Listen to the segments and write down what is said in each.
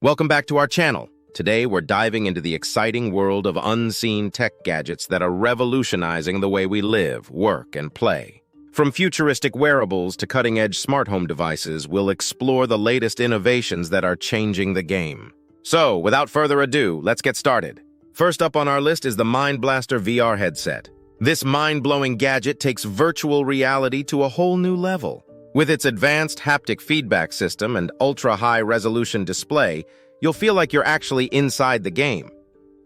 Welcome back to our channel. Today, we're diving into the exciting world of unseen tech gadgets that are revolutionizing the way we live, work, and play. From futuristic wearables to cutting-edge smart home devices, we'll explore the latest innovations that are changing the game. So, without further ado, let's get started. First up on our list is the Mindblaster VR headset. This mind-blowing gadget takes virtual reality to a whole new level. With its advanced haptic feedback system and ultra-high-resolution display, you'll feel like you're actually inside the game.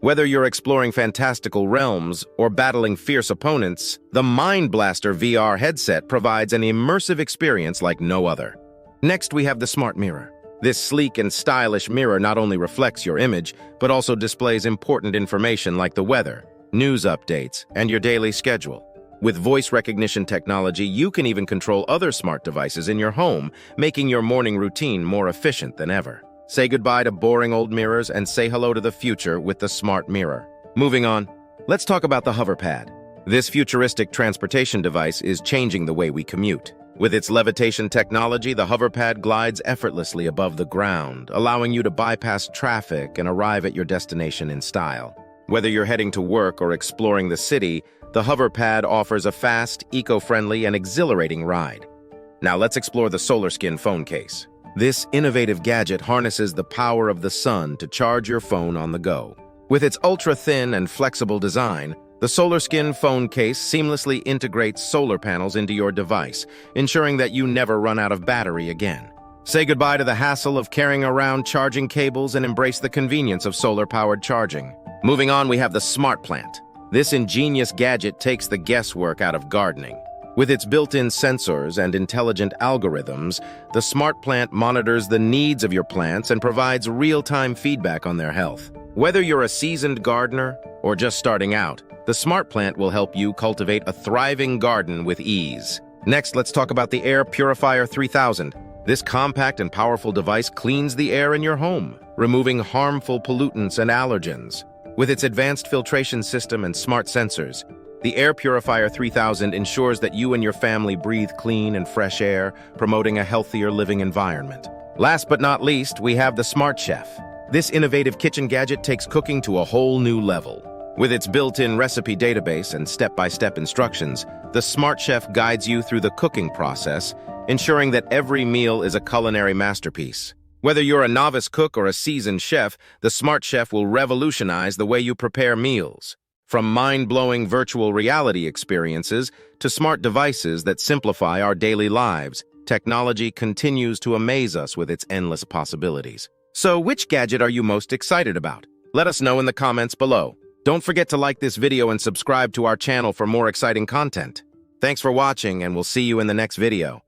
Whether you're exploring fantastical realms or battling fierce opponents, the Mindblaster VR headset provides an immersive experience like no other. Next, we have the Smart Mirror. This sleek and stylish mirror not only reflects your image, but also displays important information like the weather, news updates, and your daily schedule. With voice recognition technology, you can even control other smart devices in your home, making your morning routine more efficient than ever. Say goodbye to boring old mirrors and say hello to the future with the Smart Mirror. Moving on, let's talk about the HoverPad. This futuristic transportation device is changing the way we commute. With its levitation technology, the HoverPad glides effortlessly above the ground, allowing you to bypass traffic and arrive at your destination in style. Whether you're heading to work or exploring the city, the HoverPad offers a fast, eco-friendly, and exhilarating ride. Now let's explore the SolarSkin phone case. This innovative gadget harnesses the power of the sun to charge your phone on the go. With its ultra-thin and flexible design, the SolarSkin phone case seamlessly integrates solar panels into your device, ensuring that you never run out of battery again. Say goodbye to the hassle of carrying around charging cables and embrace the convenience of solar-powered charging. Moving on, we have the Smart Plant. This ingenious gadget takes the guesswork out of gardening. With its built-in sensors and intelligent algorithms, the Smart Plant monitors the needs of your plants and provides real-time feedback on their health. Whether you're a seasoned gardener or just starting out, the Smart Plant will help you cultivate a thriving garden with ease. Next, let's talk about the Air Purifier 3000. This compact and powerful device cleans the air in your home, removing harmful pollutants and allergens. With its advanced filtration system and smart sensors, the Air Purifier 3000 ensures that you and your family breathe clean and fresh air, promoting a healthier living environment. Last but not least, we have the Smart Chef. This innovative kitchen gadget takes cooking to a whole new level. With its built-in recipe database and step-by-step instructions, the Smart Chef guides you through the cooking process, ensuring that every meal is a culinary masterpiece. Whether you're a novice cook or a seasoned chef, the Smart Chef will revolutionize the way you prepare meals. From mind-blowing virtual reality experiences to smart devices that simplify our daily lives, technology continues to amaze us with its endless possibilities. So, which gadget are you most excited about? Let us know in the comments below. Don't forget to like this video and subscribe to our channel for more exciting content. Thanks for watching, and we'll see you in the next video.